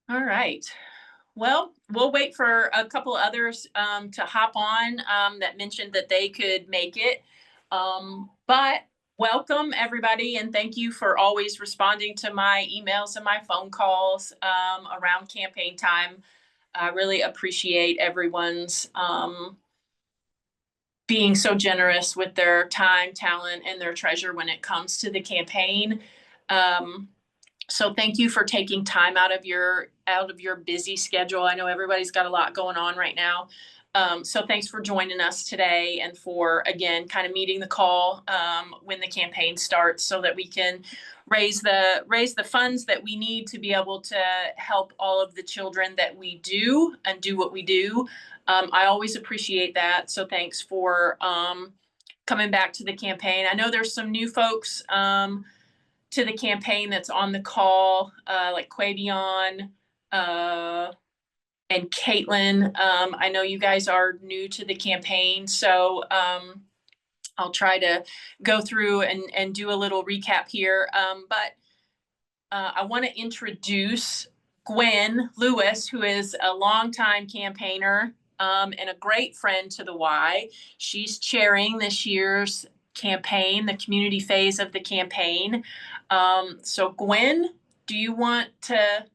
All right. Well, we'll wait for a couple others to hop on that mentioned that they could make it. But welcome everybody, and thank you for always responding to my emails and my phone calls around campaign time. I really appreciate everyone's being so generous with their time, talent, and their treasure when it comes to the campaign. Um, so thank you for taking time out of your busy schedule. I know everybody's got a lot going on right now. So thanks for joining us today and for again kind of meeting the call when the campaign starts so that we can raise the funds that we need to be able to help all of the children that we do and do what we do. I always appreciate that. So thanks for coming back to the campaign. I know there's some new folks to the campaign that's on the call, like Quavion and Caitlin. I know you guys are new to the campaign, so I'll try to go through and do a little recap here. But I want to introduce Gwen Lewis, who is a longtime campaigner and a great friend to the Y. She's chairing this year's campaign, the community phase of the campaign. So Gwen, do you want to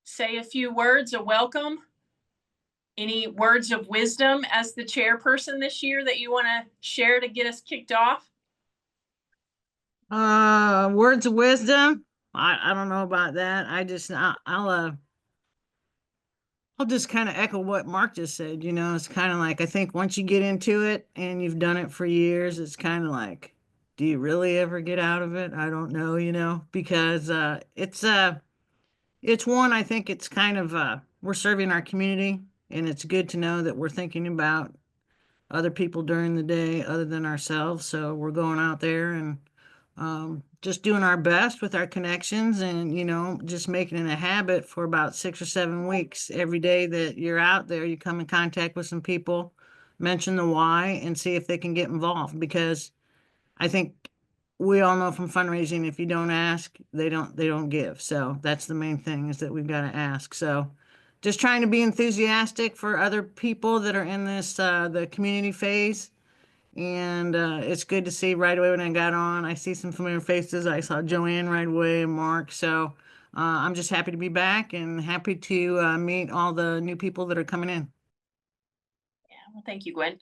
say a few words of welcome? Any words of wisdom as the chairperson this year that you want to share to get us kicked off? Words of wisdom. I don't know about that. I'll just kind of echo what Mark just said. It's kind of like I think once you get into it and you've done it for years, it's kind of like, do you really ever get out of it? I don't know, because it's one, I think it's kind of we're serving our community, and it's good to know that we're thinking about other people during the day other than ourselves. So we're going out there and just doing our best with our connections, and just making it a habit for about 6 or 7 weeks. Every day that you're out there, you come in contact with some people, mention the why, and see if they can get involved. Because I think we all know from fundraising, if you don't ask, they don't give. So that's the main thing, is that we've got to ask. So just trying to be enthusiastic for other people that are in this the community phase. And it's good to see right away when I got on. I see some familiar faces. I saw Joanne right away and Mark. So I'm just happy to be back and happy to meet all the new people that are coming in. Yeah, well, thank you, Gwen.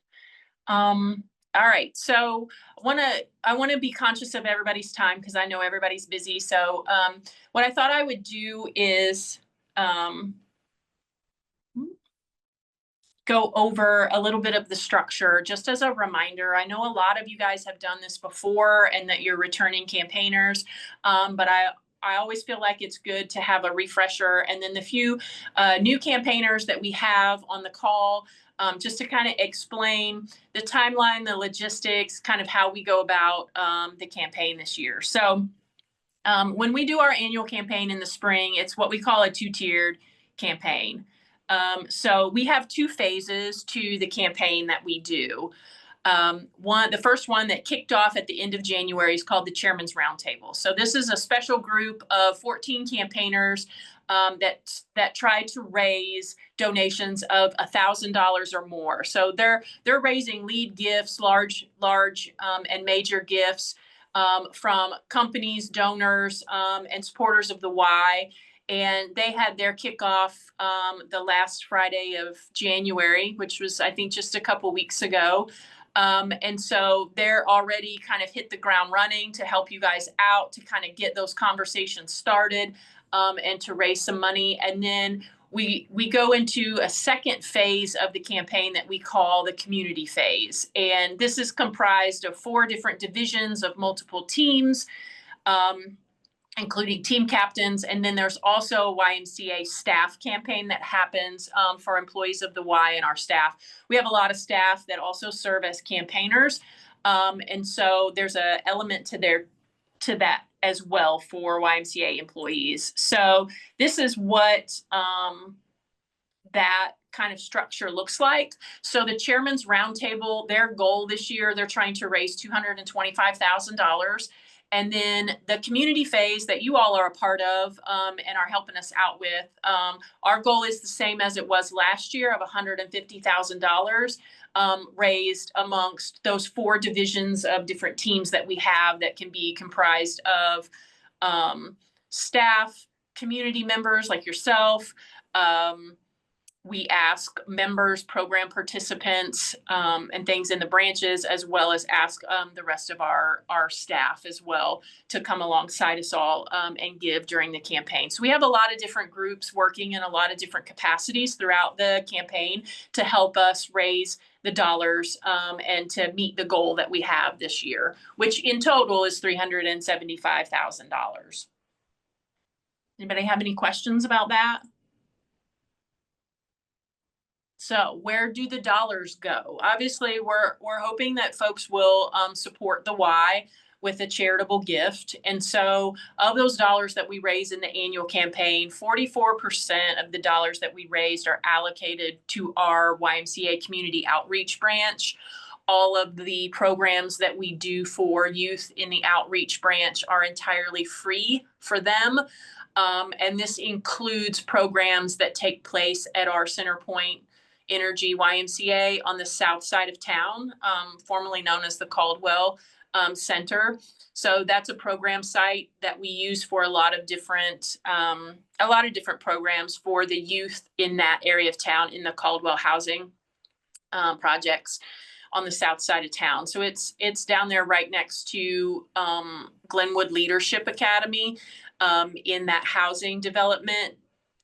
All right, so I want to be conscious of everybody's time because I know everybody's busy. So what I thought I would do is um, go over a little bit of the structure just as a reminder. I know a lot of you guys have done this before and that you're returning campaigners, but I always feel like it's good to have a refresher. And then the few new campaigners that we have on the call, just to kind of explain the timeline, the logistics, kind of how we go about the campaign this year. So when we do our annual campaign in the spring, it's what we call a two-tiered campaign. So we have two phases to the campaign that we do. The first one that kicked off at the end of January is called the Chairman's Roundtable. So this is a special group of 14 campaigners that try to raise donations of $1,000 or more. So they're raising lead gifts, large and major gifts from companies, donors, and supporters of the Y. And they had their kickoff the last Friday of January, which was, I think, just a couple weeks ago. And so they're already kind of hit the ground running to help you guys out, to kind of get those conversations started and to raise some money. And then we go into a second phase of the campaign that we call the community phase. And this is comprised of 4 different divisions of multiple teams, including team captains. And then there's also a YMCA staff campaign that happens for employees of the Y and our staff. We have a lot of staff that also serve as campaigners. And so there's an element to that as well for YMCA employees. So this is what that kind of structure looks like. So the Chairman's Roundtable, their goal this year, they're trying to raise $225,000. And then the community phase that you all are a part of and are helping us out with, our goal is the same as it was last year of $150,000 raised amongst those 4 divisions of different teams that we have that can be comprised of staff, community members like yourself. We ask members, program participants, and things in the branches, as well as ask the rest of our staff as well to come alongside us all and give during the campaign. So we have a lot of different groups working in a lot of different capacities throughout the campaign to help us raise the dollars and to meet the goal that we have this year, which in total is $375,000. Anybody have any questions about that? So where do the dollars go? Obviously, we're hoping that folks will support the Y with a charitable gift. And so of those dollars that we raise in the annual campaign, 44% of the dollars that we raised are allocated to our YMCA community outreach branch. All of the programs that we do for youth in the outreach branch are entirely free for them. And this includes programs that take place at our Centerpoint Energy YMCA on the south side of town, formerly known as the Caldwell Center. So that's a program site that we use for a lot of different programs for the youth in that area of town in the Caldwell housing projects on the south side of town. So it's down there right next to Glenwood Leadership Academy in that housing development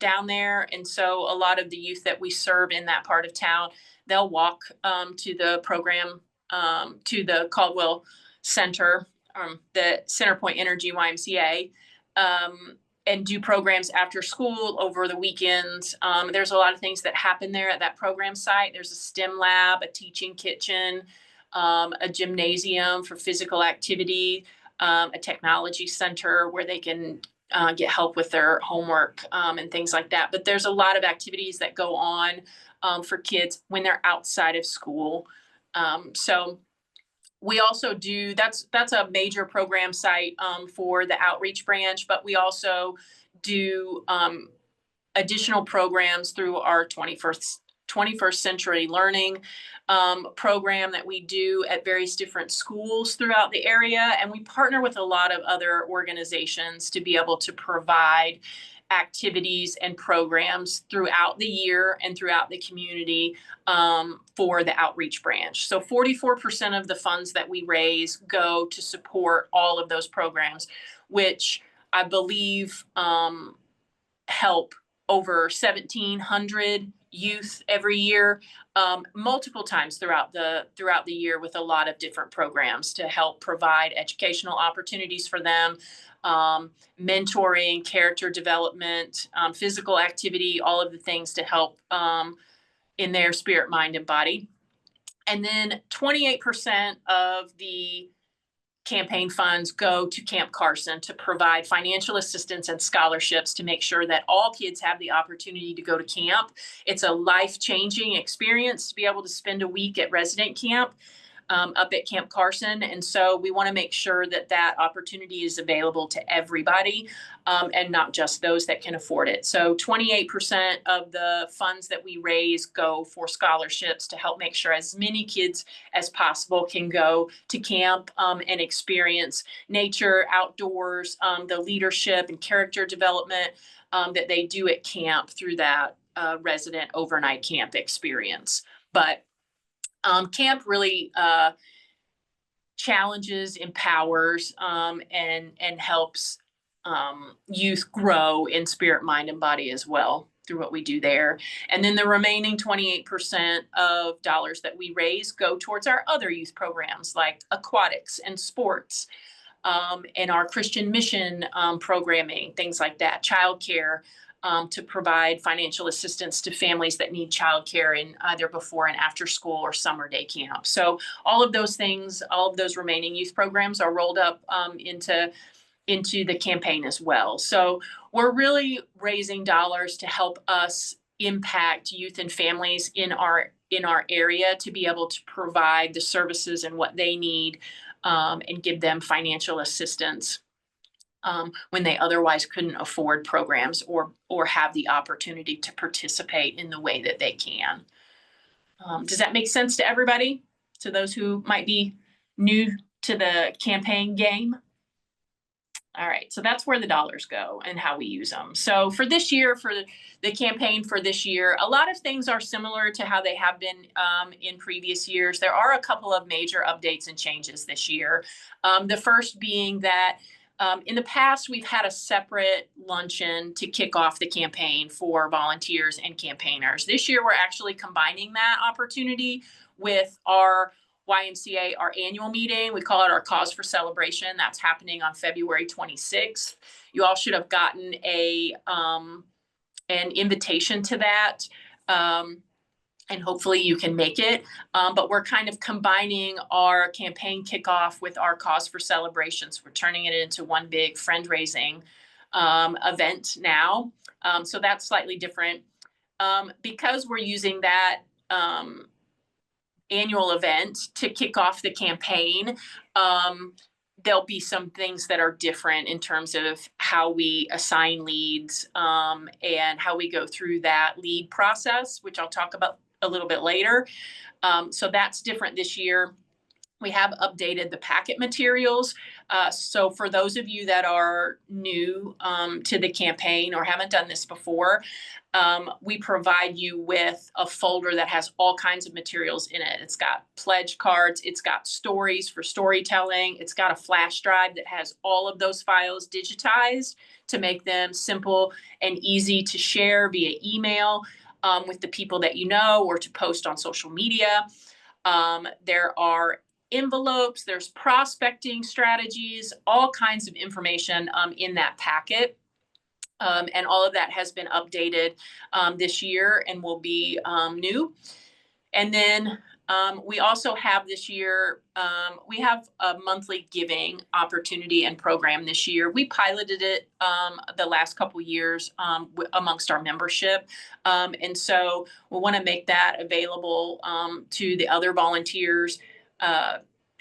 down there. And so a lot of the youth that we serve in that part of town, they'll walk to the program, to the Caldwell Center, the Centerpoint Energy YMCA, and do programs after school over the weekends. There's a lot of things that happen there at that program site. There's a STEM lab, a teaching kitchen, a gymnasium for physical activity, a technology center where they can get help with their homework and things like that. But there's a lot of activities that go on for kids when they're outside of school. So we also do, that's a major program site for the outreach branch, but we also do additional programs through our 21st Century Learning program that we do at various different schools throughout the area. And we partner with a lot of other organizations to be able to provide activities and programs throughout the year and throughout the community for the outreach branch. So 44% of the funds that we raise go to support all of those programs, which I believe help over 1,700 youth every year, multiple times throughout the year with a lot of different programs to help provide educational opportunities for them, mentoring, character development, physical activity, all of the things to help in their spirit, mind, and body. And then 28% of the campaign funds go to Camp Carson to provide financial assistance and scholarships to make sure that all kids have the opportunity to go to camp. It's a life-changing experience to be able to spend a week at resident camp up at Camp Carson. And so we want to make sure that that opportunity is available to everybody and not just those that can afford it. So 28% of the funds that we raise go for scholarships to help make sure as many kids as possible can go to camp and experience nature, outdoors, the leadership and character development that they do at camp through that resident overnight camp experience. But camp really challenges, empowers, and helps youth grow in spirit, mind, and body as well through what we do there. And then the remaining 28% of dollars that we raise go towards our other youth programs like aquatics and sports, and our Christian mission programming, things like that, childcare, to provide financial assistance to families that need childcare in either before and after school or summer day camp. So all of those things, all of those remaining youth programs are rolled up into the campaign as well. So we're really raising dollars to help us impact youth and families in our area to be able to provide the services and what they need and give them financial assistance when they otherwise couldn't afford programs or have the opportunity to participate in the way that they can. Does that make sense to everybody? To those who might be new to the campaign game? All right, so that's where the dollars go and how we use them. So for this year, for the campaign for this year, a lot of things are similar to how they have been in previous years. There are a couple of major updates and changes this year. The first being that in the past, we've had a separate luncheon to kick off the campaign for volunteers and campaigners. This year, we're actually combining that opportunity with our YMCA, our annual meeting. We call it our Cause for Celebration. That's happening on February 26th. You all should have gotten an invitation to that. And hopefully you can make it. But we're kind of combining our campaign kickoff with our Cause for Celebrations. We're turning it into one big fundraising event now. So that's slightly different. Because we're using that annual event to kick off the campaign, there'll be some things that are different in terms of how we assign leads and how we go through that lead process, which I'll talk about a little bit later. So that's different this year. We have updated the packet materials. So for those of you that are new to the campaign or haven't done this before, we provide you with a folder that has all kinds of materials in it. It's got pledge cards, it's got stories for storytelling, it's got a flash drive that has all of those files digitized to make them simple and easy to share via email with the people that you know or to post on social media. There are envelopes, there's prospecting strategies, all kinds of information in that packet. And all of that has been updated this year and will be new. And then we also have this year, we have a monthly giving opportunity and program this year. We piloted it the last couple years amongst our membership. And so we want to make that available to the other volunteers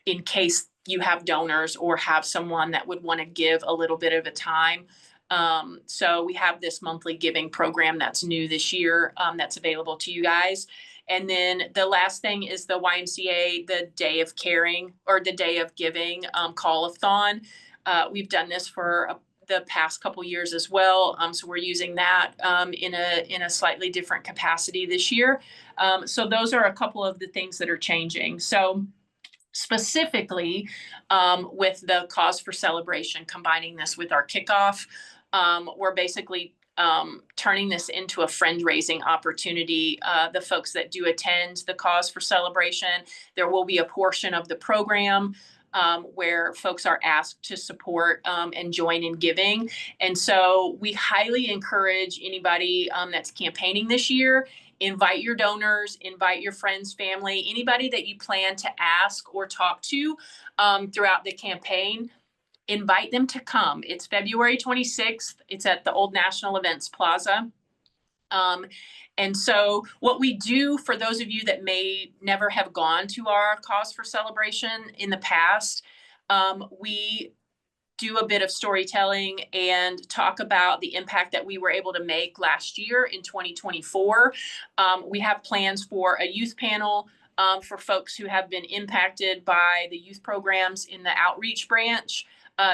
in case you have donors or have someone that would want to give a little bit of a time. So we have this monthly giving program that's new this year that's available to you guys. And then the last thing is the YMCA, the Day of Caring or the Day of Giving call-a-thon. We've done this for the past couple years as well. So we're using that in a slightly different capacity this year. So those are a couple of the things that are changing. So specifically with the Cause for Celebration, combining this with our kickoff, we're basically turning this into a friend-raising opportunity. The folks that do attend the Cause for Celebration, there will be a portion of the program where folks are asked to support and join in giving. And so we highly encourage anybody that's campaigning this year, invite your donors, invite your friends, family, anybody that you plan to ask or talk to throughout the campaign. Invite them to come. It's February 26th. It's at the Old National Events Plaza. And so what we do for those of you that may never have gone to our Cause for Celebration in the past, we do a bit of storytelling and talk about the impact that we were able to make last year in 2024. We have plans for a youth panel for folks who have been impacted by the youth programs in the outreach branch.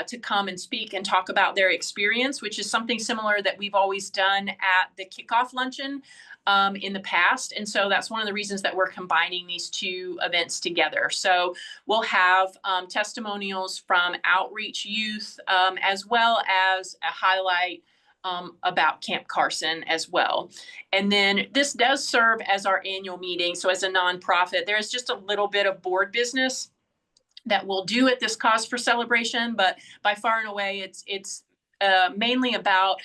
To come and speak and talk about their experience, which is something similar that we've always done at the kickoff luncheon in the past. And so that's one of the reasons that we're combining these two events together. So we'll have testimonials from outreach youth as well as a highlight about Camp Carson as well. And then this does serve as our annual meeting. So as a nonprofit, there's just a little bit of board business that we'll do at this Cause for Celebration, but by far and away, it's mainly about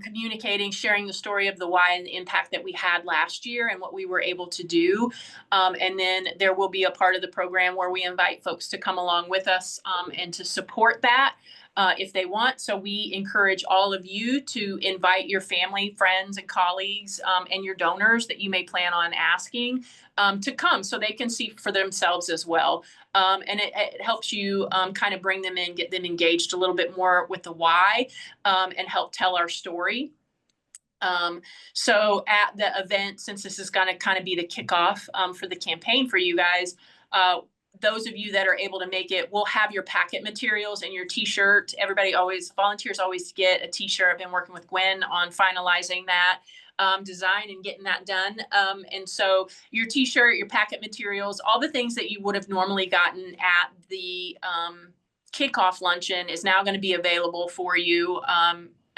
communicating, sharing the story of the why and the impact that we had last year and what we were able to do. And then there will be a part of the program where we invite folks to come along with us and to support that. if they want. So we encourage all of you to invite your family, friends, and colleagues, and your donors that you may plan on asking to come so they can see for themselves as well. And it helps you kind of bring them in, get them engaged a little bit more with the why, and help tell our story. So at the event, since this is going to kind of be the kickoff for the campaign for you guys, those of you that are able to make it, we'll have your packet materials and your t-shirt. Volunteers always get a t-shirt. I've been working with Gwen on finalizing that design and getting that done. And so your t-shirt, your packet materials, all the things that you would have normally gotten at the kickoff luncheon is now going to be available for you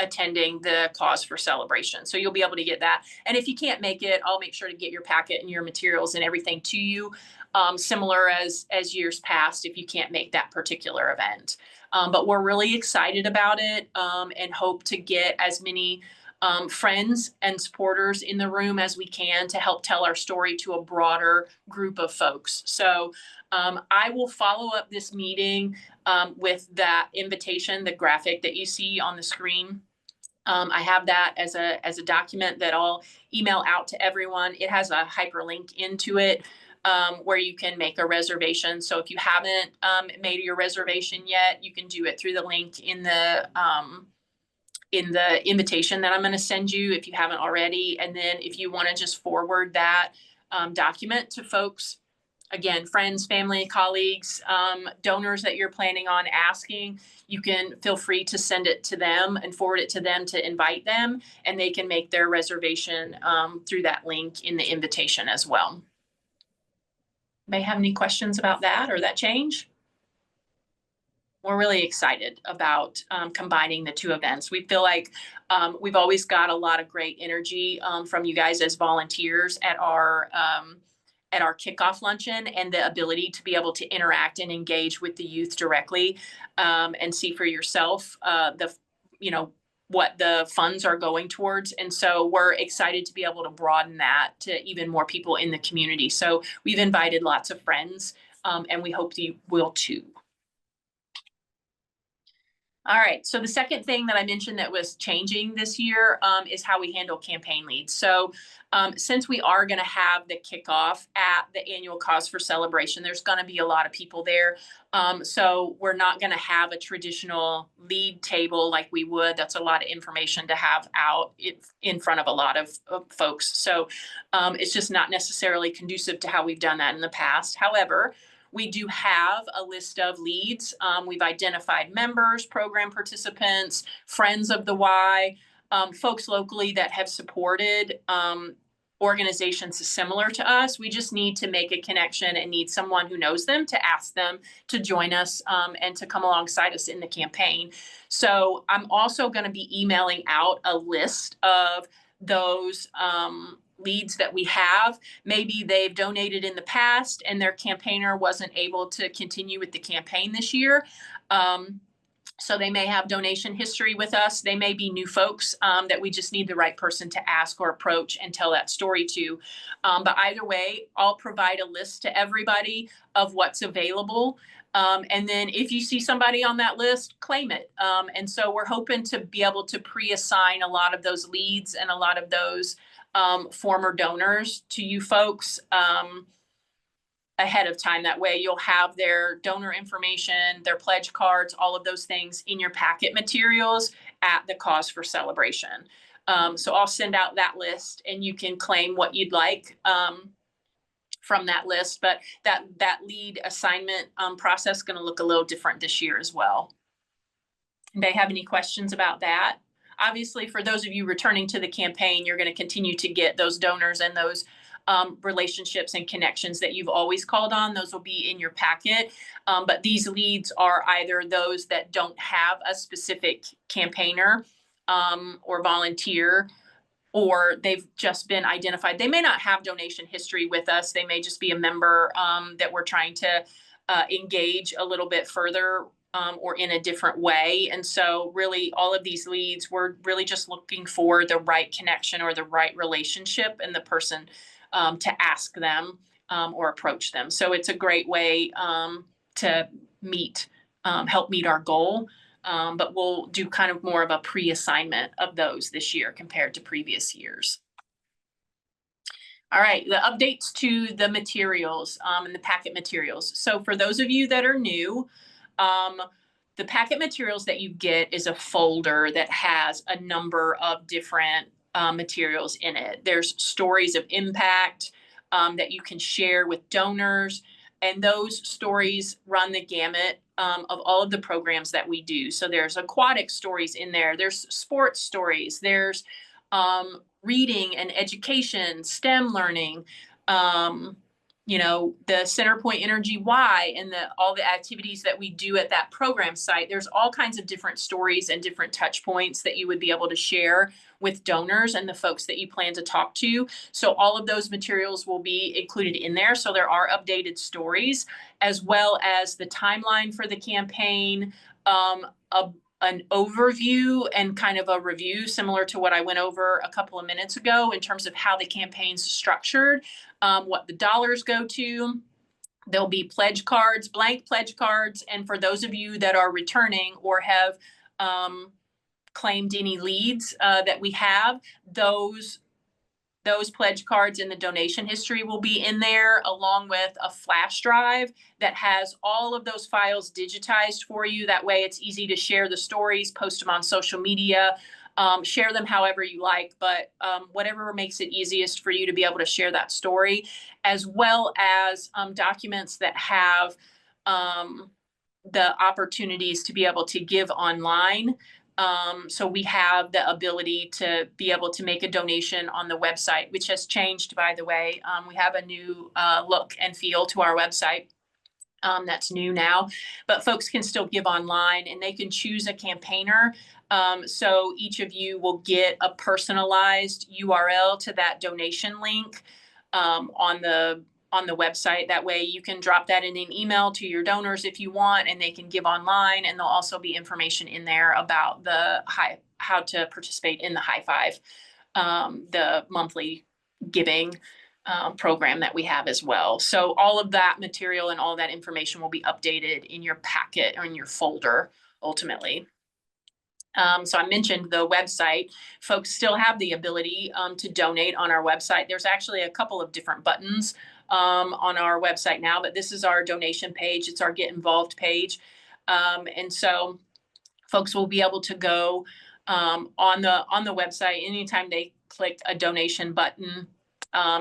attending the Cause for Celebration. So you'll be able to get that. And if you can't make it, I'll make sure to get your packet and your materials and everything to you, similar as years past if you can't make that particular event. But we're really excited about it and hope to get as many friends and supporters in the room as we can to help tell our story to a broader group of folks. So I will follow up this meeting with that invitation, the graphic that you see on the screen. I have that as a document that I'll email out to everyone. It has a hyperlink into it where you can make a reservation. So if you haven't made your reservation yet, you can do it through the link in the invitation that I'm going to send you if you haven't already. And then if you want to just forward that document to folks, again, friends, family, colleagues, donors that you're planning on asking, you can feel free to send it to them and forward it to them to invite them, and they can make their reservation through that link in the invitation as well. May have any questions about that or that change? We're really excited about combining the two events. We feel like we've always got a lot of great energy from you guys as volunteers at our kickoff luncheon, and the ability to be able to interact and engage with the youth directly and see for yourself what the funds are going towards. And so we're excited to be able to broaden that to even more people in the community. So we've invited lots of friends and we hope you will too. All right. So the second thing that I mentioned that was changing this year is how we handle campaign leads. So since we are going to have the kickoff at the annual Cause for Celebration, there's going to be a lot of people there. So we're not going to have a traditional lead table like we would. That's a lot of information to have out in front of a lot of folks. So it's just not necessarily conducive to how we've done that in the past. However, we do have a list of leads. We've identified members, program participants, friends of the Y, folks locally that have supported organizations similar to us. We just need to make a connection and need someone who knows them to ask them to join us and to come alongside us in the campaign. So I'm also going to be emailing out a list of those leads that we have. Maybe they've donated in the past and their campaigner wasn't able to continue with the campaign this year. So they may have donation history with us. They may be new folks that we just need the right person to ask or approach and tell that story to. But either way, I'll provide a list to everybody of what's available. And then if you see somebody on that list, claim it. And so we're hoping to be able to pre-assign a lot of those leads and a lot of those former donors to you folks ahead of time. That way you'll have their donor information, their pledge cards, all of those things in your packet materials at the Cause for Celebration. So I'll send out that list and you can claim what you'd like from that list. But that lead assignment process is going to look a little different this year as well. Anybody have any questions about that? Obviously, for those of you returning to the campaign, you're going to continue to get those donors and those relationships and connections that you've always called on. Those will be in your packet. But these leads are either those that don't have a specific campaigner or volunteer, or they've just been identified. They may not have donation history with us. They may just be a member that we're trying to engage a little bit further or in a different way. And so really all of these leads, we're really just looking for the right connection or the right relationship and the person to ask them or approach them. So it's a great way to help meet our goal but we'll do kind of more of a pre-assignment of those this year compared to previous years. All right, the updates to the materials and the packet materials. So for those of you that are new, the packet materials that you get is a folder that has a number of different materials in it. There's stories of impact that you can share with donors, and those stories run the gamut of all of the programs that we do. So there's aquatic stories in there, there's sports stories, there's reading and education, STEM learning, you know, the Centerpoint Energy Y and all the activities that we do at that program site. There's all kinds of different stories and different touch points that you would be able to share with donors and the folks that you plan to talk to. So all of those materials will be included in there. So there are updated stories, as well as the timeline for the campaign, an overview and kind of a review similar to what I went over a couple of minutes ago in terms of how the campaign's structured, what the dollars go to. There'll be pledge cards, blank pledge cards. And for those of you that are returning or have claimed any leads that we have, those pledge cards in the donation history will be in there, along with a flash drive that has all of those files digitized for you. That way it's easy to share the stories, post them on social media, share them however you like, but whatever makes it easiest for you to be able to share that story, as well as documents that have the opportunities to be able to give online. So we have the ability to be able to make a donation on the website, which has changed, by the way. We have a new look and feel to our website. That's new now, but folks can still give online, and they can choose a campaigner. So each of you will get a personalized URL to that donation link on the website. That way you can drop that in an email to your donors if you want, and they can give online. And there'll also be information in there about how to participate in the High Five, the monthly giving program that we have as well. So all of that material and all that information will be updated in your packet or in your folder ultimately. So I mentioned the website. Folks still have the ability to donate on our website. There's actually a couple of different buttons on our website now, but this is our donation page. It's our Get Involved page. And so folks will be able to go on the website anytime they click a donation button.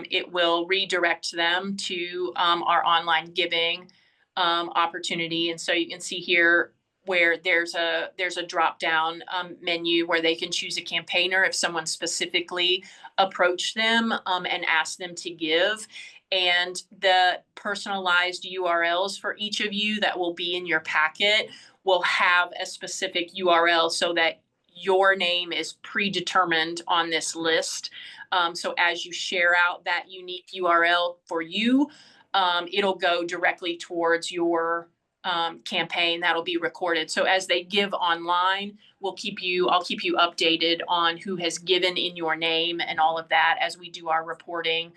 It will redirect them to our online giving opportunity. And so you can see here where there's a drop down menu where they can choose a campaigner if someone specifically approached them and asked them to give. And the personalized URLs for each of you that will be in your packet will have a specific URL so that your name is predetermined on this list. So as you share out that unique URL for you, it'll go directly towards your campaign. That'll be recorded. So as they give online, I'll keep you updated on who has given in your name and all of that as we do our reporting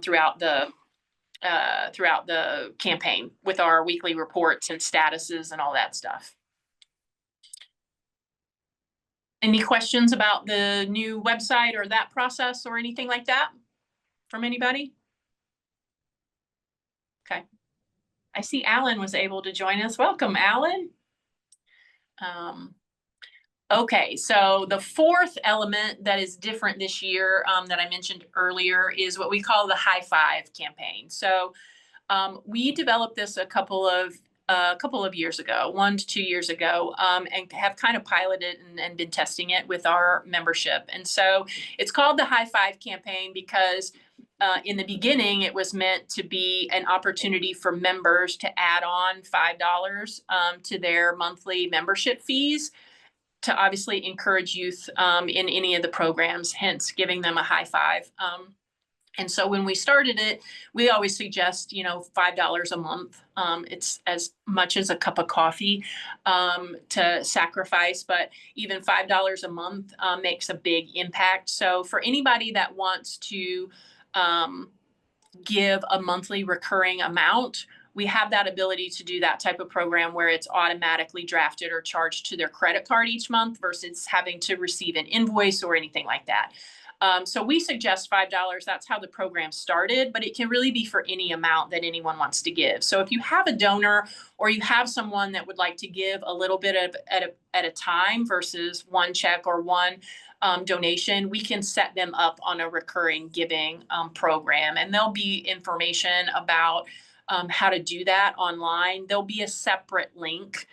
throughout the campaign with our weekly reports and statuses and all that stuff. Any questions about the new website or that process or anything like that from anybody? Okay. I see Alan was able to join us. Welcome, Alan. Okay, so the fourth element that is different this year that I mentioned earlier is what we call the High Five campaign. So we developed this a couple of years ago, 1 to 2 years ago, and have kind of piloted and been testing it with our membership. And so it's called the High Five campaign because in the beginning, it was meant to be an opportunity for members to add on $5 to their monthly membership fees to obviously encourage youth in any of the programs, hence giving them a high five. And so when we started it, we always suggest, $5 a month. It's as much as a cup of coffee to sacrifice, but even $5 a month makes a big impact. So for anybody that wants to give a monthly recurring amount, we have that ability to do that type of program where it's automatically drafted or charged to their credit card each month versus having to receive an invoice or anything like that. So we suggest $5. That's how the program started, but it can really be for any amount that anyone wants to give. So if you have a donor or you have someone that would like to give a little bit of at a time versus one check or one donation, we can set them up on a recurring giving program, and there'll be information about how to do that online. There'll be a separate link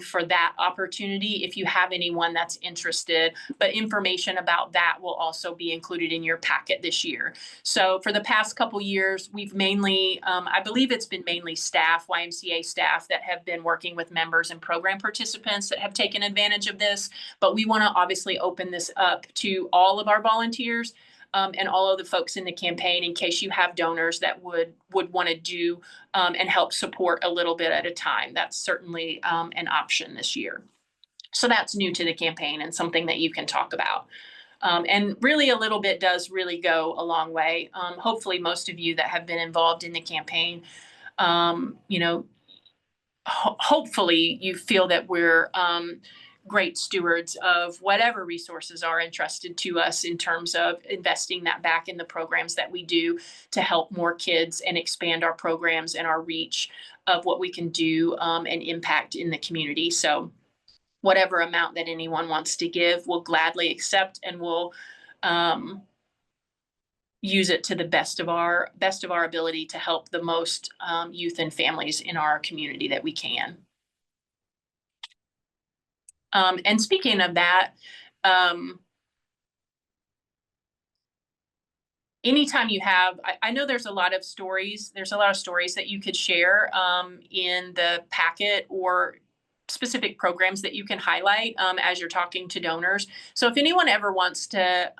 for that opportunity if you have anyone that's interested, but information about that will also be included in your packet this year. So for the past couple years, we've mainly, I believe it's been mainly staff, YMCA staff, that have been working with members and program participants that have taken advantage of this, but we want to obviously open this up to all of our volunteers and all of the folks in the campaign in case you have donors that would want to do and help support a little bit at a time. That's certainly an option this year. So that's new to the campaign and something that you can talk about. And really a little bit does really go a long way. Hopefully most of you that have been involved in the campaign, you know, hopefully you feel that we're great stewards of whatever resources are entrusted to us in terms of investing that back in the programs that we do to help more kids and expand our programs and our reach of what we can do and impact in the community. So whatever amount that anyone wants to give, we'll gladly accept, and we'll use it to the best of our ability to help the most youth and families in our community that we can. And speaking of that, anytime you have, I know there's a lot of stories that you could share in the packet or specific programs that you can highlight as you're talking to donors. So if anyone ever wants to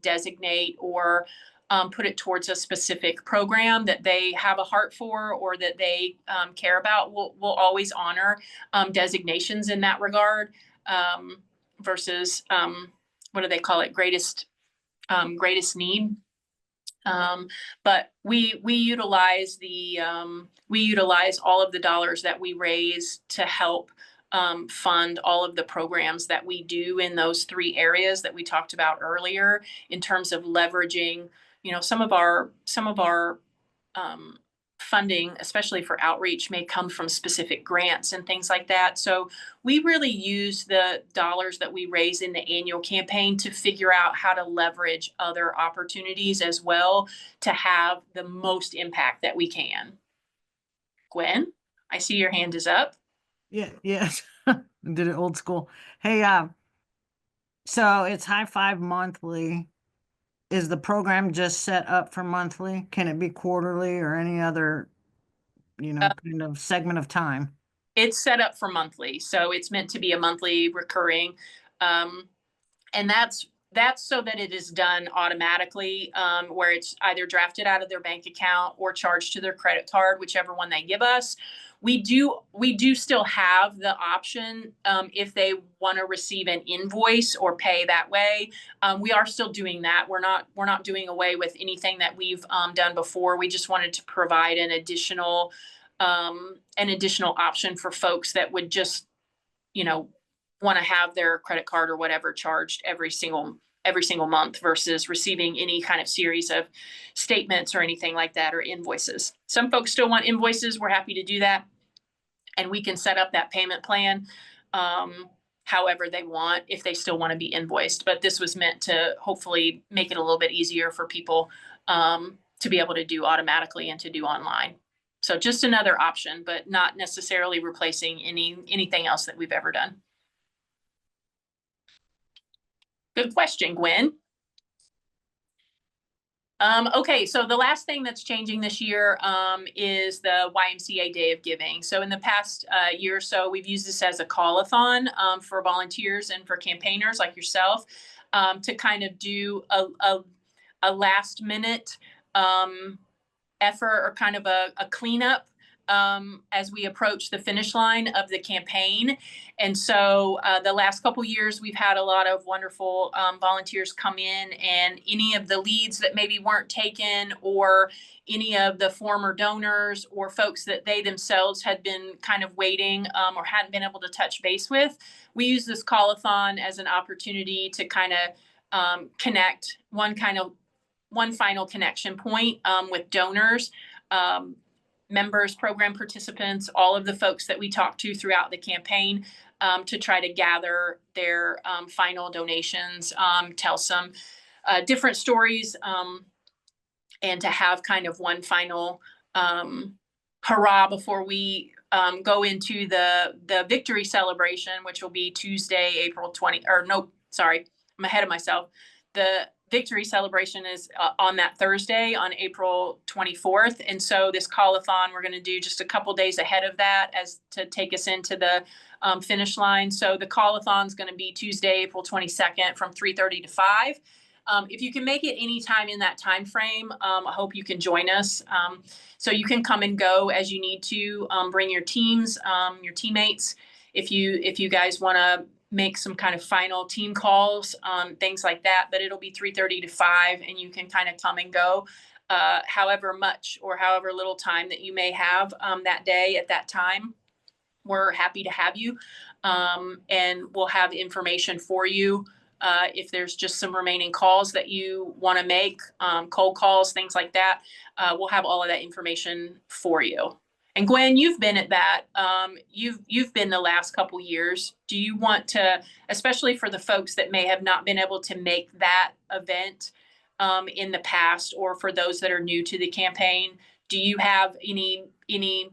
designate or put it towards a specific program that they have a heart for or that they care about, we'll always honor designations in that regard versus what do they call it? Greatest need. But we utilize all of the dollars that we raise to help fund all of the programs that we do in those 3 areas that we talked about earlier in terms of leveraging, you know, some of our funding, especially for outreach, may come from specific grants and things like that. So we really use the dollars that we raise in the annual campaign to figure out how to leverage other opportunities as well to have the most impact that we can. Gwen, I see your hand is up. Yeah, yes. Did it old school. Hey, so it's High Five monthly. Is the program just set up for monthly? Can it be quarterly or any other, you know, kind of segment of time? It's set up for monthly, so it's meant to be a monthly recurring, and that's so that it is done automatically, where it's either drafted out of their bank account or charged to their credit card, whichever one they give us. We do still have the option if they want to receive an invoice or pay that way. We are still doing that. We're not doing away with anything that we've done before. We just wanted to provide an additional option for folks that would just, you know, want to have their credit card or whatever charged every single month versus receiving any kind of series of statements or anything like that or invoices. Some folks still want invoices. We're happy to do that. And we can set up that payment plan however they want if they still want to be invoiced. But this was meant to hopefully make it a little bit easier for people to be able to do automatically and to do online. So just another option, but not necessarily replacing anything else that we've ever done. Good question, Gwen. Okay, so the last thing that's changing this year is the YMCA Day of Giving. So in the past year or so, we've used this as a call-a-thon for volunteers and for campaigners like yourself to kind of do a last minute effort or kind of a cleanup as we approach the finish line of the campaign. And so the last couple years, we've had a lot of wonderful volunteers come in, and any of the leads that maybe weren't taken, or any of the former donors or folks that they themselves had been kind of waiting or hadn't been able to touch base with, we use this call-a-thon as an opportunity to kind of connect one final connection point with donors, members, program participants, all of the folks that we talk to throughout the campaign, to try to gather their final donations, tell some different stories, and to have kind of one final hurrah before we go into the victory celebration, which will be Tuesday, April 20, or no, sorry, I'm ahead of myself. The victory celebration is on that Thursday, on April 24th. And so this call-a-thon, we're going to do just a couple days ahead of that as to take us into the finish line. So the call-a-thon is going to be Tuesday, April 22nd from 3:30 to 5. If you can make it anytime in that time frame, I hope you can join us. So you can come and go as you need to. Bring your teams, your teammates. If you guys want to make some kind of final team calls, things like that. But it'll be 3:30 to 5, and you can kind of come and go however much or however little time that you may have that day at that time. We're happy to have you, and we'll have information for you. If there's just some remaining calls that you want to make, cold calls, things like that, we'll have all of that information for you. And Gwen, you've been at that. You've been the last couple years. Do you want to, especially for the folks that may have not been able to make that event in the past, or for those that are new to the campaign, do you have any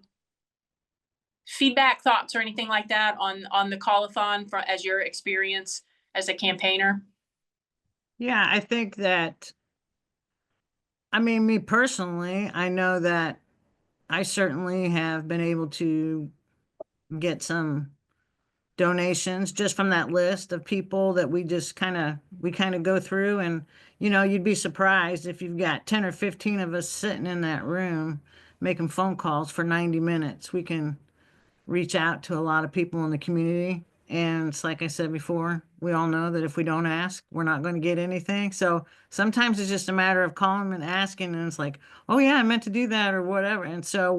feedback, thoughts, or anything like that on the call-a-thon as your experience as a campaigner? Yeah, I think that, I mean, me personally, I know that I certainly have been able to get some donations just from that list of people that we kind of go through. And you'd be surprised if you've got 10 or 15 of us sitting in that room making phone calls for 90 minutes. We can reach out to a lot of people in the community, and it's like I said before, we all know that if we don't ask, we're not going to get anything. So sometimes it's just a matter of calling and asking, and it's like, oh yeah, I meant to do that or whatever. And so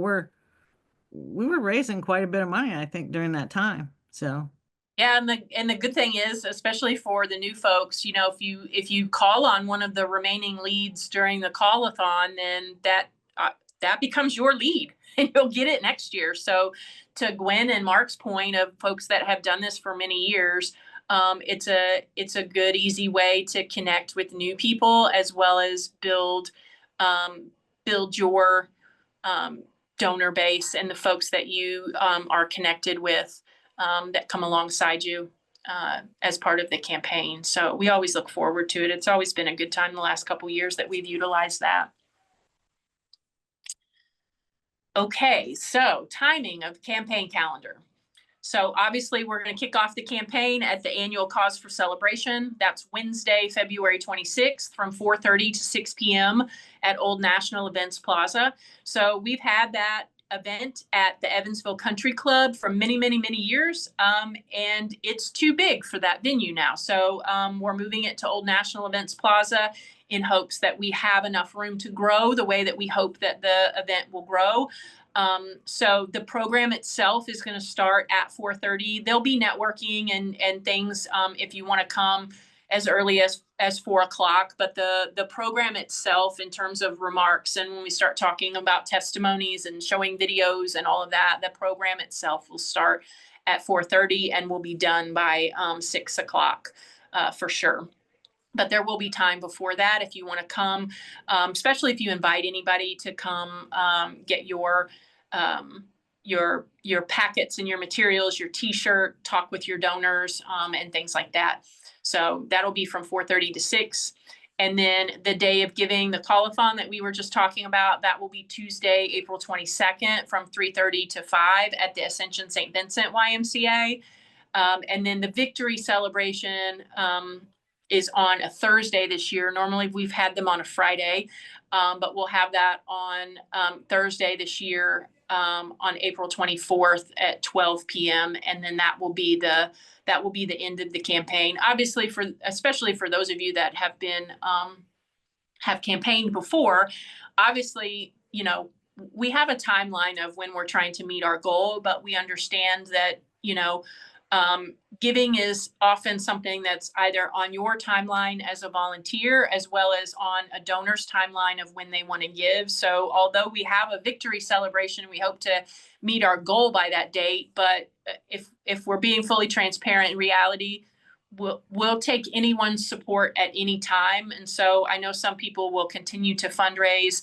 we were raising quite a bit of money, I think, during that time. So yeah, and the good thing is, especially for the new folks, if you call on one of the remaining leads during the call-a-thon, then that becomes your lead, and you'll get it next year. So to Gwen and Mark's point of folks that have done this for many years, it's a good, easy way to connect with new people, as well as build your donor base and the folks that you are connected with, that come alongside you as part of the campaign. So we always look forward to it. It's always been a good time the last couple of years that we've utilized that. Okay, so timing of campaign calendar. So obviously we're going to kick off the campaign at the annual Cause for Celebration. That's Wednesday, February 26th from 4:30 to 6 p.m. at Old National Events Plaza. So we've had that event at the Evansville Country Club for many, many, many years. And it's too big for that venue now. So we're moving it to Old National Events Plaza in hopes that we have enough room to grow the way that we hope that the event will grow. So the program itself is going to start at 4:30. There'll be networking and things if you want to come as early as 4 o'clock. But the program itself, in terms of remarks, and when we start talking about testimonies and showing videos and all of that, the program itself will start at 4:30 and will be done by 6 o'clock for sure. But there will be time before that if you want to come, especially if you invite anybody to come get your packets and your materials, your T-shirt, talk with your donors, and things like that. So that'll be from 4:30 to 6. And then the day of giving, the call-a-thon that we were just talking about, that will be Tuesday, April 22nd from 3:30 to 5 at the Ascension St. Vincent YMCA. And then the victory celebration is on a Thursday this year. Normally we've had them on a Friday, but we'll have that on Thursday this year, on April 24th at 12 p.m. And then that will be the end of the campaign. Obviously, especially for those of you that have been have campaigned before, obviously, we have a timeline of when we're trying to meet our goal, but we understand that, giving is often something that's either on your timeline as a volunteer, as well as on a donor's timeline of when they want to give. So although we have a victory celebration, we hope to meet our goal by that date. But if we're being fully transparent, in reality, we'll take anyone's support at any time. And so I know some people will continue to fundraise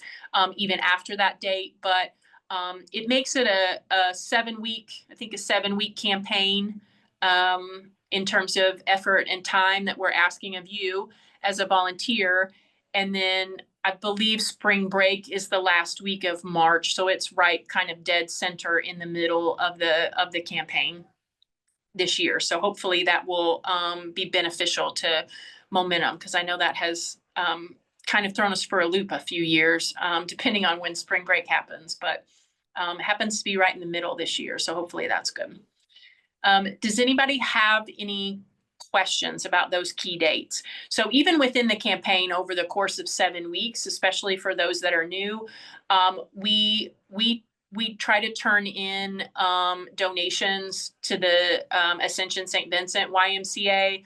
even after that date, but it makes it a 7-week campaign in terms of effort and time that we're asking of you as a volunteer. And then I believe spring break is the last week of March. So it's right kind of dead center in the middle of the campaign this year. So hopefully that will be beneficial to momentum, because I know that has kind of thrown us for a loop a few years, depending on when spring break happens, but it happens to be right in the middle this year. So hopefully that's good. Does anybody have any questions about those key dates? So even within the campaign over the course of 7 weeks, especially for those that are new, we try to turn in donations to the Ascension St. Vincent YMCA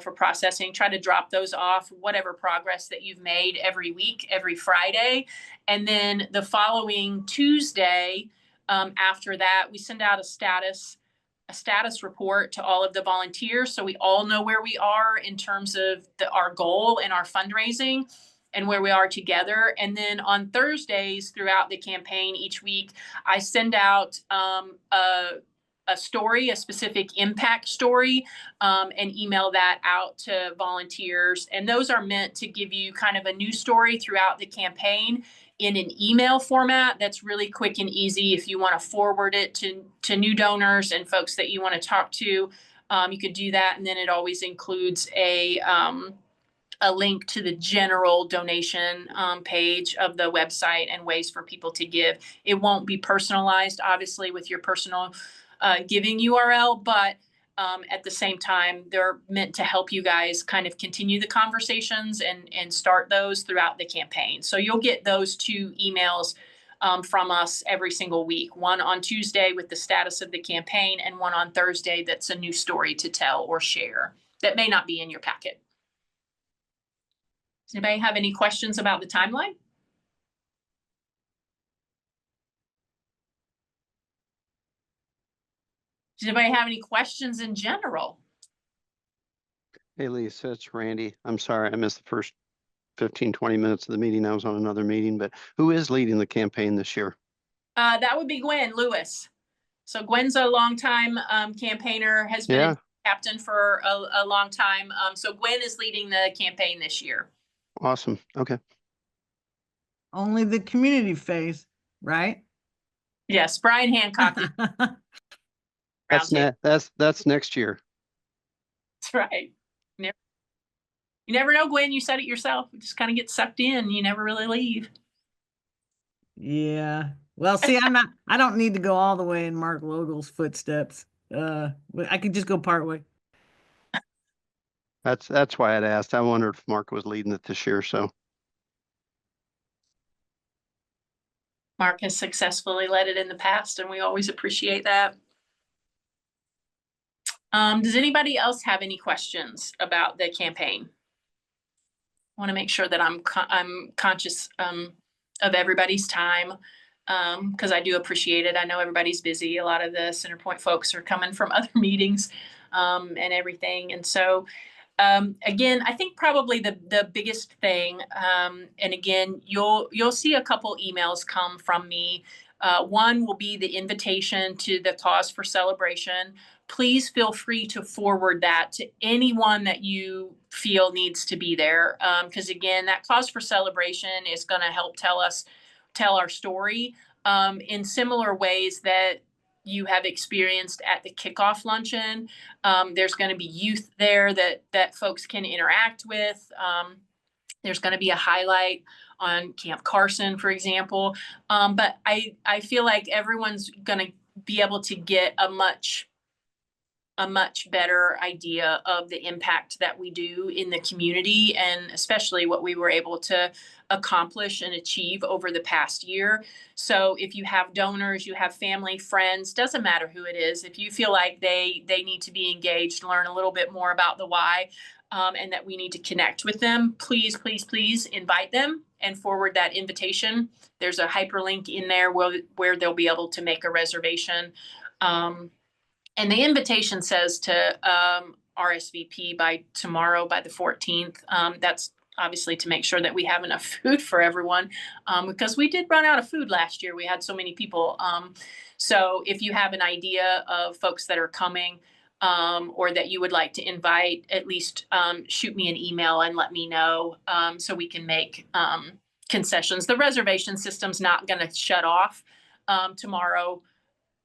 for processing, try to drop those off, whatever progress that you've made every week, every Friday. And then the following Tuesday, after that, we send out a status report to all of the volunteers, so we all know where we are in terms of our goal and our fundraising and where we are together. And then on Thursdays throughout the campaign each week, I send out a story, a specific impact story, and email that out to volunteers. And those are meant to give you kind of a news story throughout the campaign in an email format that's really quick and easy. If you want to forward it to new donors and folks that you want to talk to, you could do that. And then it always includes a link to the general donation page of the website and ways for people to give. It won't be personalized, obviously, with your personal giving URL, but at the same time, they're meant to help you guys kind of continue the conversations and start those throughout the campaign. So you'll get those 2 emails from us every single week, one on Tuesday with the status of the campaign, and one on Thursday that's a new story to tell or share that may not be in your packet. Does anybody have any questions about the timeline? Does anybody have any questions in general? Hey, Lisa, it's Randy. I'm sorry I missed the first 15, 20 minutes of the meeting. I was on another meeting, but who is leading the campaign this year? That would be Gwen Lewis. So Gwen's a longtime campaigner, has been a captain for a long time. So Gwen is leading the campaign this year. Awesome. Okay. Only the community phase, right? Yes, Brian Hancock. That's next year. That's right. You never know, Gwen. You said it yourself. You just kind of get sucked in. You never really leave. Yeah. Well, see, I don't need to go all the way in Mark Logel's footsteps. I could just go part way. That's why I'd asked. I wondered if Mark was leading it this year, so. Mark has successfully led it in the past, and we always appreciate that. Does anybody else have any questions about the campaign? I want to make sure that I'm conscious of everybody's time, because I do appreciate it. I know everybody's busy. A lot of the Centerpoint folks are coming from other meetings and everything. And so, again, I think probably the biggest thing, and again, you'll see a couple emails come from me. One will be the invitation to the Cause for Celebration. Please feel free to forward that to anyone that you feel needs to be there. Because again, that Cause for Celebration is going to help tell our story in similar ways that you have experienced at the kickoff luncheon. There's going to be youth there that folks can interact with. There's going to be a highlight on Camp Carson, for example. But I feel like everyone's going to be able to get a much better idea of the impact that we do in the community, and especially what we were able to accomplish and achieve over the past year. So if you have donors, you have family, friends, doesn't matter who it is, if you feel like they need to be engaged, learn a little bit more about the why, and that we need to connect with them, please, please, please invite them and forward that invitation. There's a hyperlink in there where they'll be able to make a reservation. And the invitation says to RSVP by tomorrow, by the 14th. That's obviously to make sure that we have enough food for everyone, because we did run out of food last year. We had so many people. So if you have an idea of folks that are coming, or that you would like to invite, at least shoot me an email and let me know, so we can make concessions. The reservation system's not going to shut off tomorrow.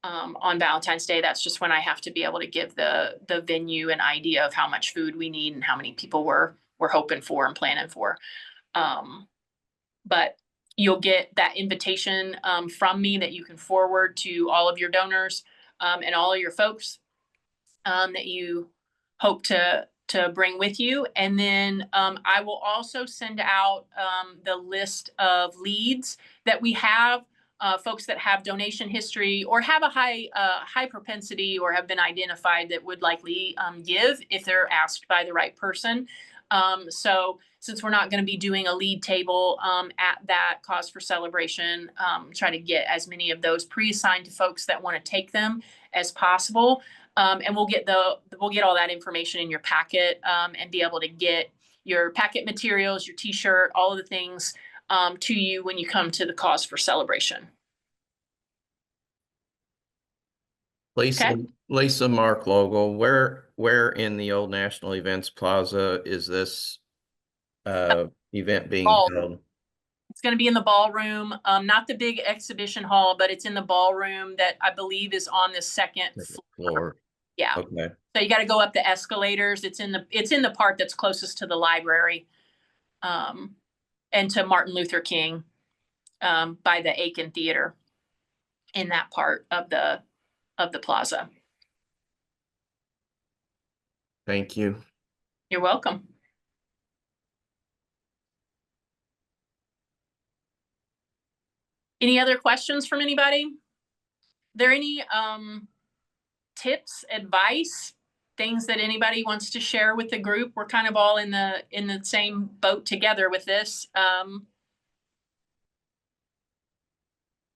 On Valentine's Day. That's just when I have to be able to give the venue an idea of how much food we need and how many people we're hoping for and planning for. But you'll get that invitation from me that you can forward to all of your donors and all of your folks that you hope to bring with you. And then I will also send out the list of leads that we have. Folks that have donation history or have a high propensity or have been identified that would likely give if they're asked by the right person. So since we're not going to be doing a lead table at that Cause for Celebration, try to get as many of those pre-assigned to folks that want to take them as possible. And we'll get all that information in your packet and be able to get your packet materials, your t-shirt, all of the things to you when you come to the Cause for Celebration. Lisa Mark logo, where in the old National Events Plaza is this event being held? It's going to be in the ballroom, not the big exhibition hall, but it's in the ballroom that I believe is on the second floor. Yeah. Okay. So you got to go up the escalators. It's in the part that's closest to the library, and to Martin Luther King, by the Aiken Theater, in that part of the plaza. Thank you. You're welcome. Any other questions from anybody? There any tips, advice, things that anybody wants to share with the group? We're kind of all in the same boat together with this.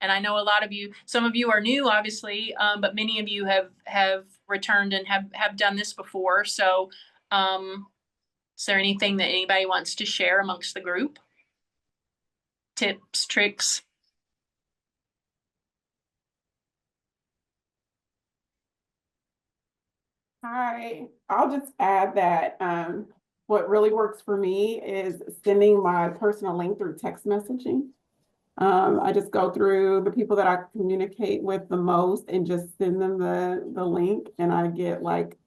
And I know a lot of you, some of you are new, obviously, but many of you have returned and have done this before. So is there anything that anybody wants to share amongst the group? Tips, tricks? Hi, I'll just add that what really works for me is sending my personal link through text messaging. I just go through the people that I communicate with the most and just send them the link, and I get like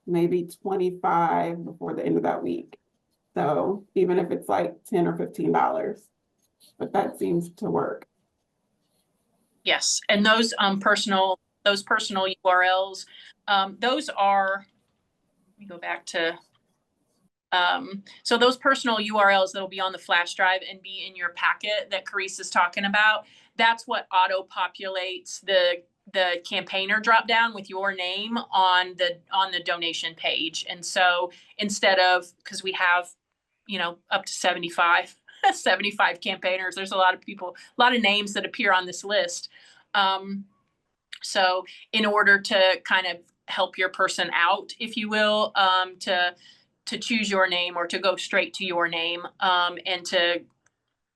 maybe 25 before the end of that week. So even if it's like $10 or $15, but that seems to work. Yes, and those personal URLs, those are, let me go back to, so those personal URLs that'll be on the flash drive and be in your packet that Carice is talking about, that's what auto populates the campaigner drop down with your name on the donation page. And so instead of, because we have, up to 75 campaigners, there's a lot of people, a lot of names that appear on this list. So in order to kind of help your person out, if you will, to choose your name or to go straight to your name, and to,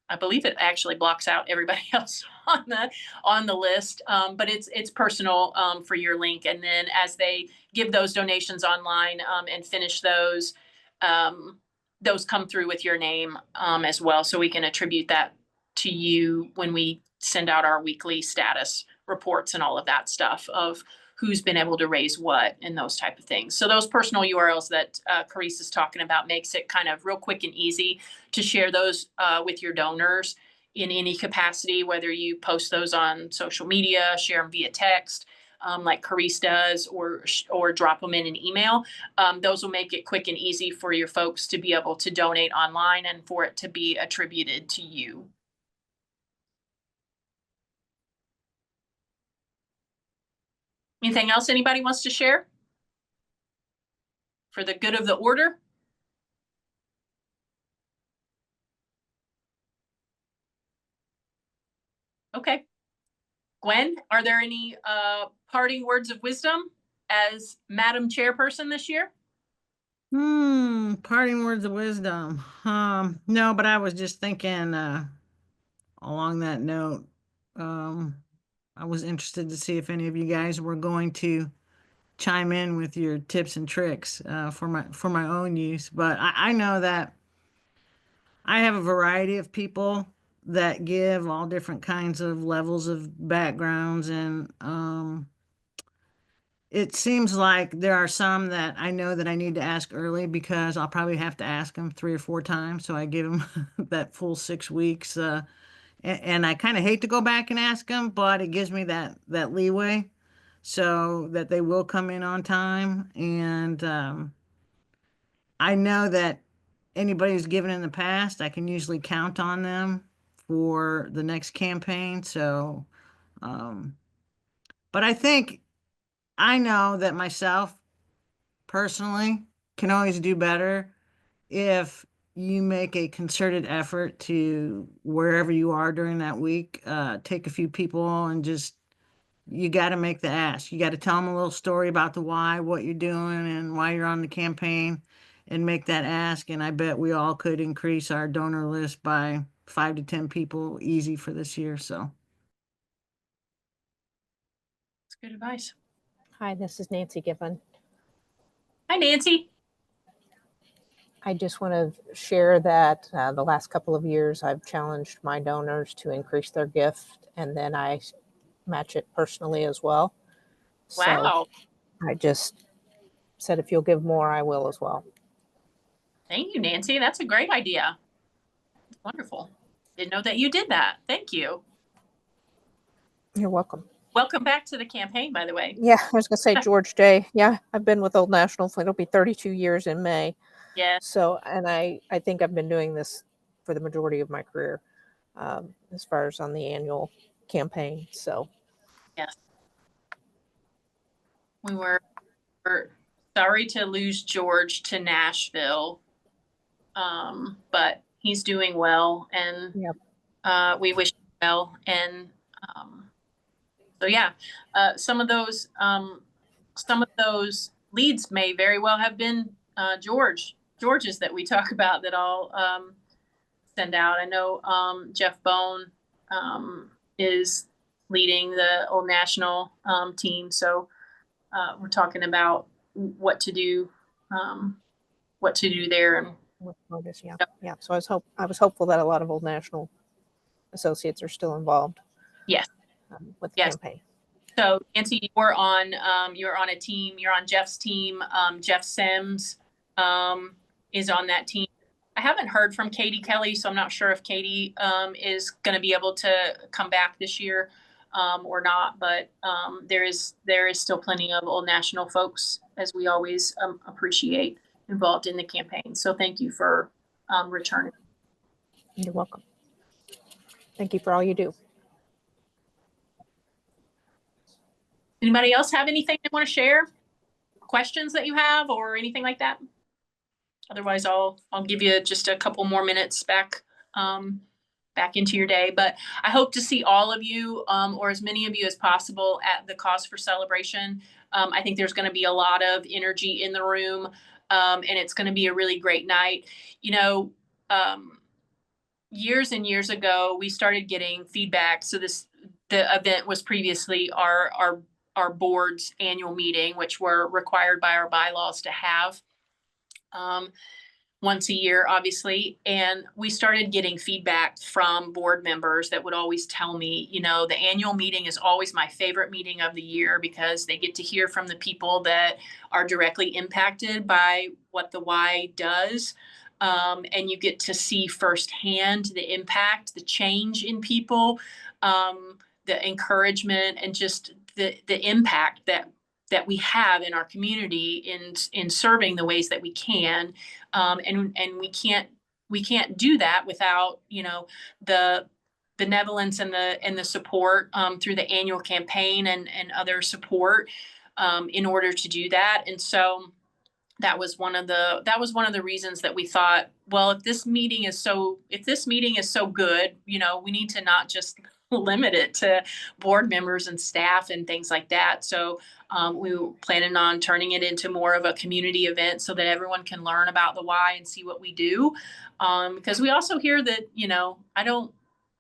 I believe it actually blocks out everybody else on the list, but it's personal for your link. And then as they give those donations online and finish those come through with your name as well, so we can attribute that to you when we send out our weekly status reports and all of that stuff of who's been able to raise what and those type of things. So those personal URLs that Carice is talking about makes it kind of real quick and easy to share those with your donors in any capacity, whether you post those on social media, share them via text, like Carice does, or drop them in an email. Those will make it quick and easy for your folks to be able to donate online and for it to be attributed to you. Anything else anybody wants to share? For the good of the order? Okay. Gwen, are there any parting words of wisdom as Madam Chairperson this year? Parting words of wisdom. No, but I was just thinking, along that note, I was interested to see if any of you guys were going to chime in with your tips and tricks, for my own use. But I know that I have a variety of people that give all different kinds of levels of backgrounds, and it seems like there are some that I know that I need to ask early because I'll probably have to ask them 3 or 4 times. So I give them that full 6 weeks. And I kind of hate to go back and ask them, but it gives me that leeway so that they will come in on time. And I know that anybody who's given in the past, I can usually count on them for the next campaign. So, but I think I know that myself personally can always do better if you make a concerted effort to, wherever you are during that week, take a few people and just, you got to make the ask. You got to tell them a little story about the why, what you're doing, and why you're on the campaign, and make that ask. And I bet we all could increase our donor list by 5 to 10 people easy for this year. So That's good advice. Hi, this is Nancy Giffen. Hi, Nancy. I just want to share that the last couple of years I've challenged my donors to increase their gift, and then I match it personally as well. Wow. So I just said if you'll give more, I will as well. Thank you, Nancy. That's a great idea. Wonderful. Didn't know that you did that. Thank you. You're welcome. Welcome back to the campaign, by the way. Yeah, I was going to say George Day. Yeah, I've been with Old National. It'll be 32 years in May. Yeah. So, and I think I've been doing this for the majority of my career, as far as on the annual campaign. So, Yes. We were sorry to lose George to Nashville, but he's doing well, and Yep. We wish him well. And so, yeah, some of those leads may very well have been George's that we talk about that I'll send out. I know Jeff Bone is leading the Old National team, so we're talking about what to do there. And with Lotus, yeah. Yeah. So I was hopeful that a lot of Old National associates are still involved. Yes. With the Yes. campaign. So Nancy, you're on a team. You're on Jeff's team. Jeff Sims is on that team. I haven't heard from Katie Kelly, so I'm not sure if Katie is going to be able to come back this year or not. But there is still plenty of Old National folks, as we always appreciate, involved in the campaign. So thank you for returning. You're welcome. Thank you for all you do. Anybody else have anything they want to share? Questions that you have or anything like that? Otherwise, I'll give you just a couple more minutes back into your day. But I hope to see all of you or as many of you as possible at the Cause for Celebration. I think there's going to be a lot of energy in the room, and it's going to be a really great night. You know, years and years ago, we started getting feedback. So the event was previously our board's annual meeting, which we're required by our bylaws to have. once a year, obviously. And we started getting feedback from board members that would always tell me, you know, the annual meeting is always my favorite meeting of the year because they get to hear from the people that are directly impacted by what the Y does. And you get to see firsthand the impact, the change in people, the encouragement, and just the impact that we have in our community in serving the ways that we can. And we can't do that without, you know, the benevolence and the support through the annual campaign and other support in order to do that. And so that was one of the reasons that we thought, well, if this meeting is so good, you know, we need to not just limit it to board members and staff and things like that. So we were planning on turning it into more of a community event so that everyone can learn about the Y and see what we do. Because we also hear that, you know,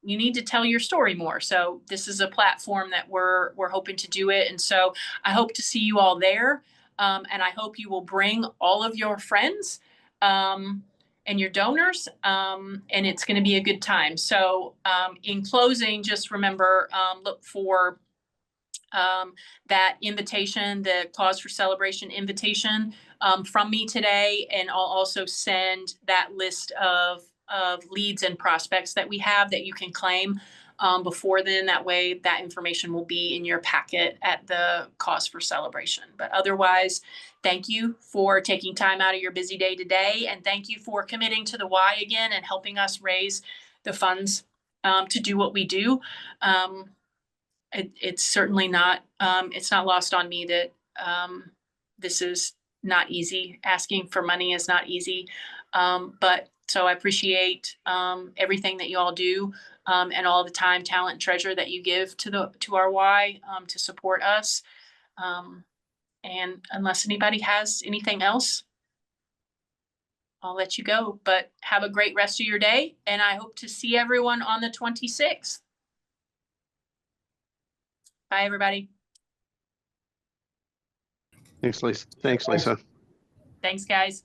you need to tell your story more. So this is a platform that we're hoping to do it. And so I hope to see you all there. And I hope you will bring all of your friends and your donors, and it's going to be a good time. So in closing, just remember, look for that invitation, the Cause for Celebration invitation from me today, and I'll also send that list of leads and prospects that we have that you can claim before then. That way that information will be in your packet at the Cause for Celebration. But otherwise, thank you for taking time out of your busy day today. And thank you for committing to the Y again and helping us raise the funds to do what we do. It's certainly not, it's not lost on me that this is not easy. Asking for money is not easy. But so I appreciate everything that you all do and all the time, talent, and treasure that you give to our Y to support us. And unless anybody has anything else, I'll let you go. But have a great rest of your day, and I hope to see everyone on the 26th. Bye, everybody. Thanks, Lisa. Thanks, Lisa. Thanks, guys.